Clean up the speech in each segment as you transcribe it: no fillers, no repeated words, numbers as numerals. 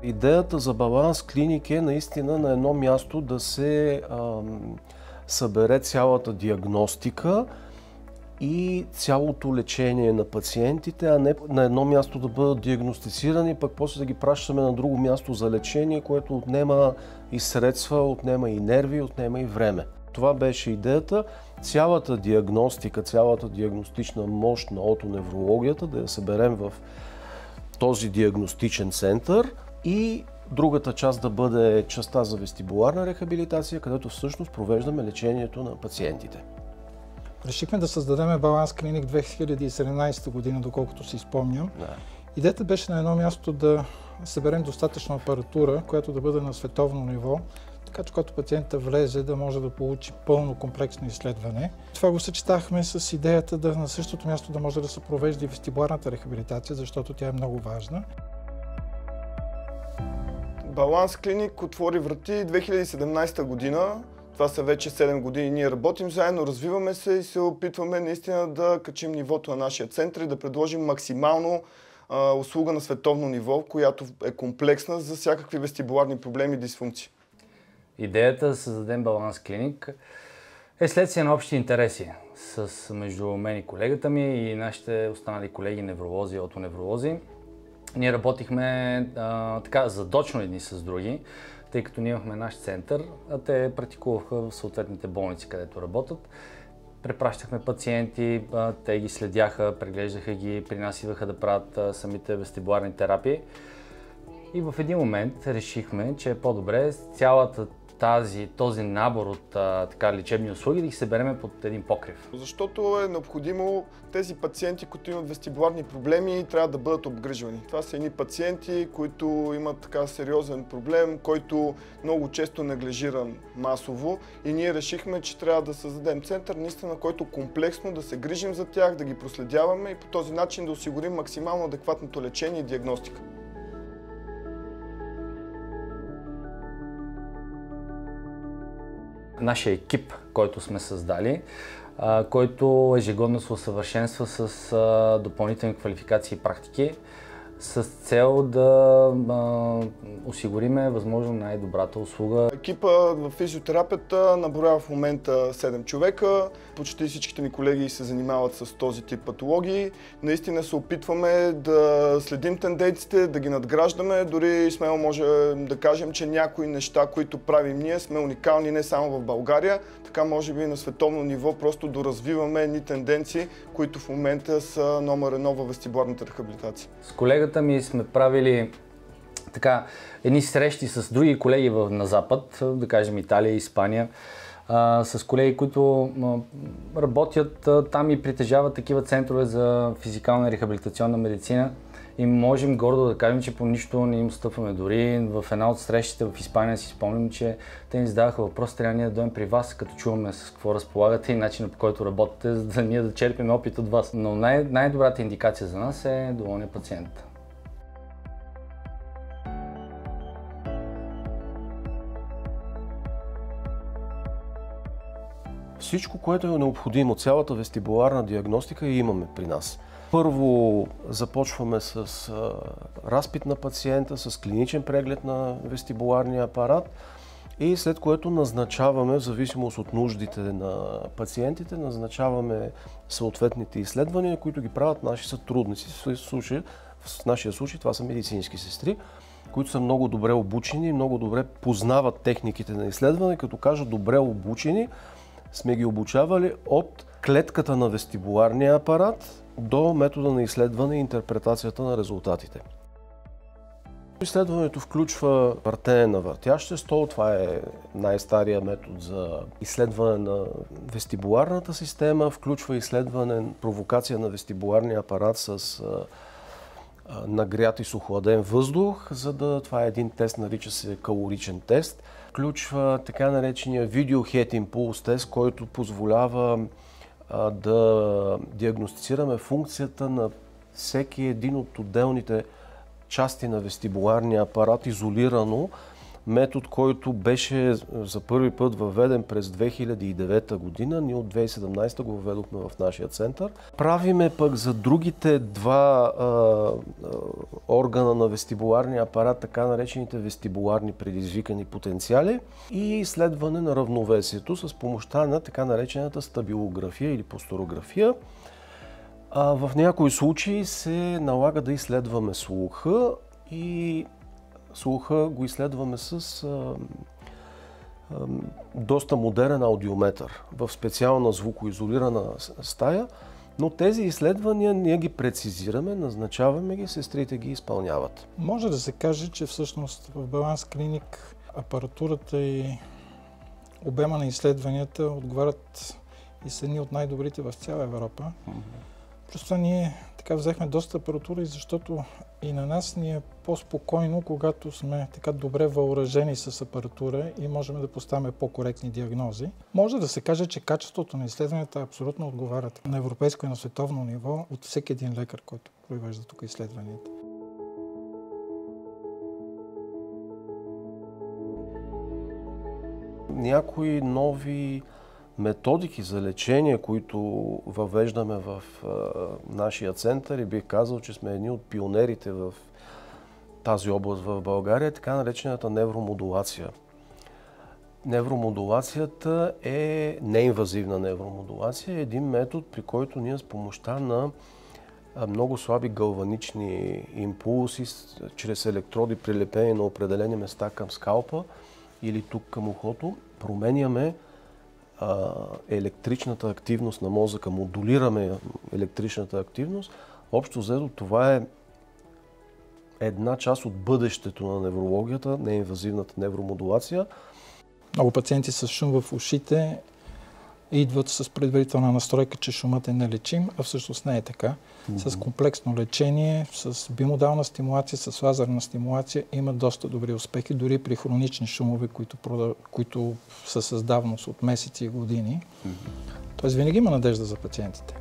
Идеята за Баланс Клиник е наистина на едно място да се събере цялата диагностика и цялото лечение на пациентите, а не на едно място да бъдат диагностицирани, пък после да ги пращаме на друго място за лечение, което отнема и средства, отнема и нерви, отнема и време. Това беше идеята. Цялата диагностика, цялата диагностична мощ на отоневрологията да я съберем в този диагностичен център и другата част да бъде частта за вестибуларна рехабилитация, където всъщност провеждаме лечението на пациентите. Решихме да създадем Баланс Клиник 2017 година, доколкото си спомням. Да. Идеята беше на едно място да съберем достатъчно апаратура, която да бъде на световно ниво, така че когато пациентът влезе да може да получи пълно комплексно изследване. Това го съчетахме с идеята да на същото място да може да се провежда и вестибуларната рехабилитация, защото тя е много важна. Баланс Клиник отвори врати 2017 година. Това са вече 7 години. Ние работим заедно, развиваме се и се опитваме наистина да качим нивото на нашия център и да предложим максимално услуга на световно ниво, която е комплексна за всякакви вестибуларни проблеми и дисфункции. Идеята да създадем Баланс Клиник е следствие на общи интереси между мен и колегата ми и нашите останали колеги невролози и отоневролози. Ние работихме така задочно едни с други, тъй като ние имахме наш център, а те практикуваха в съответните болници, където работят. Препращахме пациенти, те ги следяха, преглеждаха ги, при нас идваха да правят самите вестибуларни терапии. И в един момент решихме, че е по-добре цялата този набор от лечебни услуги да ги събереме под един покрив. Защото е необходимо тези пациенти, които имат вестибуларни проблеми, трябва да бъдат обгрижвани. Това са едни пациенти, които имат така сериозен проблем, който много често неглижиран масово и ние решихме, че трябва да създадем център, наистина, който комплексно да се грижим за тях, да ги проследяваме и по този начин да осигурим максимално адекватното лечение и диагностика. Нашия екип, който сме създали, който ежегодно се усъвършенства с допълнителни квалификации и практики, с цел да осигуриме възможно най-добрата услуга. Екипа в физиотерапията наброява в момента 7 човека. Почти всичките ми колеги се занимават с този тип патологии. Наистина се опитваме да следим тенденциите, да ги надграждаме. Дори смело може да кажем, че някои неща, които правим ние, сме уникални не само в България, така може би и на световно ниво просто доразвиваме едни тенденции, които в момента са номер 1 във вестибуларната рехабилитация. С колегата ми сме правили едни срещи с други колеги на Запад, да кажем Италия и Испания, с колеги, които работят там и притежават такива центрове за физикална и рехабилитационна медицина. И можем гордо да кажем, че по нищо не им стъпваме. Дори в една от срещите в Испания си спомням, че те ни задаваха въпрос, трябва ние да дойдем при вас, като чуваме с какво разполагате и начина, по който работите, за да ние да черпим опит от вас. Но най-добрата индикация за нас е доволният пациент. Всичко, което е необходимо, цялата вестибуларна диагностика имаме при нас. Първо започваме с разпит на пациента, с клиничен преглед на вестибуларния апарат и след което назначаваме, в зависимост от нуждите на пациентите, назначаваме съответните изследвания, които ги правят наши сътрудници. В нашия случай това са медицински сестри, които са много добре обучени, много добре познават техниките на изследване. Като кажа добре обучени, сме ги обучавали от клетката на вестибуларния апарат до метода на изследване и интерпретацията на резултатите. Изследването включва въртене на въртящ стол. Това е най-стария метод за изследване на вестибуларната система. Включва изследване, провокация на вестибуларния апарат с нагрят и с охладен въздух. Това е един тест, нарича се калоричен тест. Включва така наречения Video Head Impulse тест, който позволява да диагностицираме функцията на всеки един от отделните части на вестибуларния апарат изолирано метод, който беше за първи път въведен през 2009 година. Ние от 2017 го въведохме в нашия център. Правиме пък за другите два органа на вестибуларния апарат, така наречените вестибуларни предизвикани потенциали и изследване на равновесието с помощта на така наречената стабилография или постерография. В някои случаи се налага да изследваме слуха и слуха го изследваме с доста модерен аудиометър в специална звукоизолирана стая, но тези изследвания ние ги прецизираме, назначаваме ги, сестрите ги изпълняват. Може да се каже, че всъщност в Баланс Клиник апаратурата и обема на изследванията отговарят и са едни от най-добрите в цяла Европа. Просто ние така взехме доста апаратура и защото и на нас ни е по-спокойно, когато сме така добре въоръжени с апаратура и можем да поставяме по-коректни диагнози. Може да се каже, че качеството на изследванията абсолютно отговарят на европейско и на световно ниво от всеки един лекар, който провежда тук изследванията. Някои нови методики за лечение, които въвеждаме в нашия център и бих казал, че сме едни от пионерите в тази област в България, така наречената невромодулация. Невромодулацията е неинвазивна невромодулация, един метод, при който ние с помощта на много слаби галванични импулси, чрез електроди, прилепени на определени места към скалпа или тук към ухото, променяме електричната активност на мозъка, модулираме електричната активност. Общо взето това е една част от бъдещето на неврологията, неинвазивната невромодулация. Много пациенти с шум в ушите идват с предварителна настройка, че шумът е нелечим, а всъщност не е така. С комплексно лечение, с бимодална стимулация, с лазерна стимулация има доста добри успехи, дори при хронични шумове, които са с давност от месеци и години. Тоест винаги има надежда за пациентите.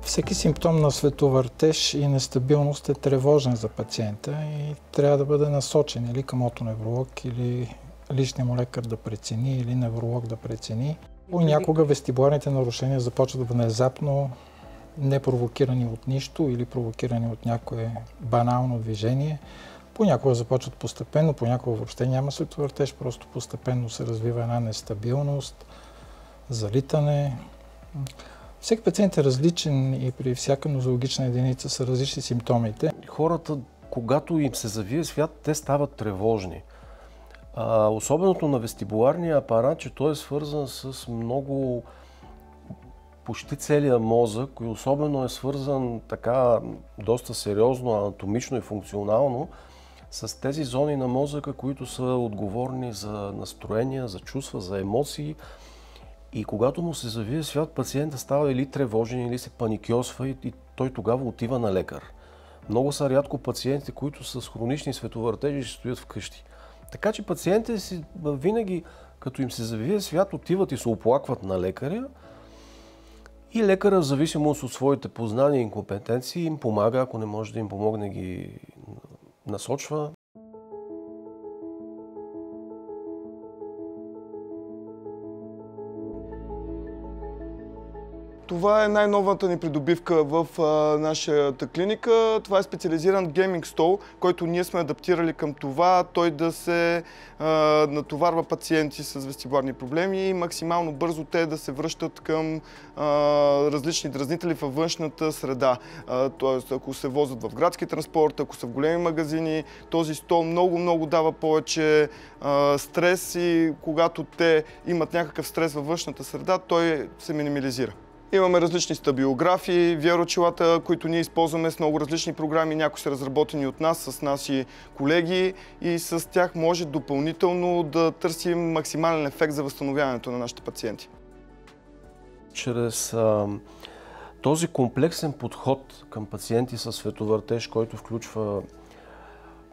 Всеки симптом на световъртеж и нестабилност е тревожен за пациента и трябва да бъде насочен или към отоневролог, или личния му лекар да прецени, или невролог да прецени. Понякога вестибуларните нарушения започват внезапно, не провокирани от нищо или провокирани от някое банално движение. Понякога започват постепенно, понякога въобще няма световъртеж, просто постепенно се развива една нестабилност, залитане. Всеки пациент е различен и при всяка нозологична единица са различни симптомите. Хората, когато им се завие свят, те стават тревожни. Особеното на вестибуларния апарат, че той е свързан с много, почти целия мозък и особено е свързан така доста сериозно, анатомично и функционално с тези зони на мозъка, които са отговорни за настроения, за чувства, за емоции. И когато му се завие свят, пациентът става или тревожен, или се паникьосва и той тогава отива на лекар. Много са рядко пациентите, които с хронични световъртежи ще стоят вкъщи. Така че пациентите си винаги, като им се завие свят, отиват и се оплакват на лекаря. И лекаря, в зависимост от своите познания и компетенции, им помага, ако не може да им помогне, ги насочва. Това е най-новата ни придобивка в нашата клиника. Това е специализиран гейминг стол, който ние сме адаптирали към това, той да се натоварва пациенти с вестибуларни проблеми и максимално бързо те да се връщат към различни дразнители във външната среда. Тоест, ако се возят в градски транспорт, ако са в големи магазини, този стол много дава повече стрес и когато те имат някакъв стрес във външната среда, той се минимализира. Имаме различни стабилографии, VR-очилата, които ние използваме с много различни програми. Някои са разработени от нас, с наши колеги и с тях може допълнително да търсим максимален ефект за възстановяването на нашите пациенти. Чрез този комплексен подход към пациенти с световъртеж, който включва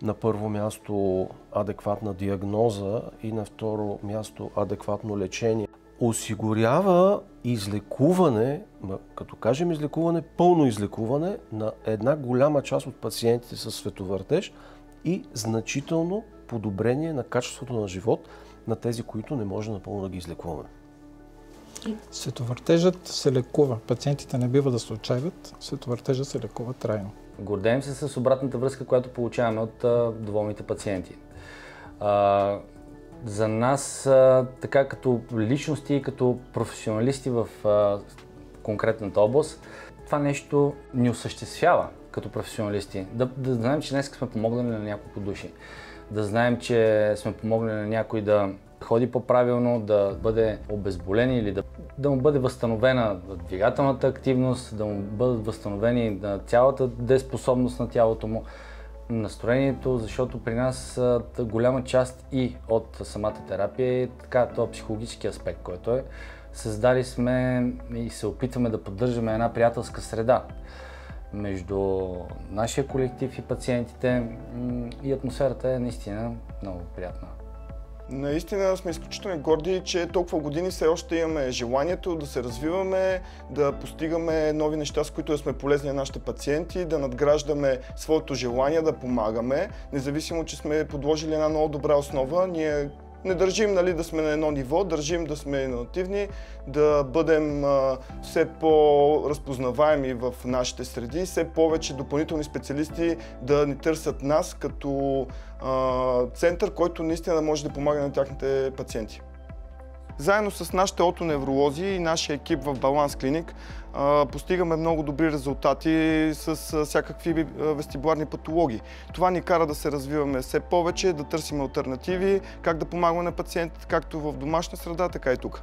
на първо място адекватна диагноза и на второ място адекватно лечение, осигурява излекуване, като кажем излекуване, пълно излекуване на една голяма част от пациентите със световъртеж и значително подобрение на качеството на живот на тези, които не може напълно да ги излекуваме. Световъртежът се лекува. Пациентите не бива да се отчаиват. Световъртежът се лекува трайно. Гордеем се с обратната връзка, която получаваме от доволните пациенти. За нас, така като личности и като професионалисти в конкретната област, това нещо ни осъществява като професионалисти. Да знаем, че днес сме помогнали на няколко души. Да знаем, че сме помогнали на някой да ходи по-правилно, да бъде обезболен или да му бъде възстановена двигателната активност, да му бъдат възстановени на цялата дееспособност на тялото му, настроението, защото при нас голяма част и от самата терапия е така, този психологически аспект, който е. Създали сме и се опитваме да поддържаме една приятелска среда между нашия колектив и пациентите и атмосферата е наистина много приятна. Наистина сме изключително горди, че толкова години все още имаме желанието да се развиваме, да постигаме нови неща, с които да сме полезни на нашите пациенти, да надграждаме своето желание да помагаме, независимо, че сме подложили една много добра основа. Ние не държим да сме на едно ниво, държим да сме иновативни, да бъдем все по-разпознаваеми в нашите среди, все повече допълнителни специалисти да ни търсят нас като център, който наистина може да помага на тяхните пациенти. Заедно с нашите отоневролози и нашия екип в Баланс Клиник постигаме много добри резултати с всякакви вестибуларни патологии. Това ни кара да се развиваме все повече, да търсим алтернативи, как да помагаме на пациентите, както в домашна среда, така и тук.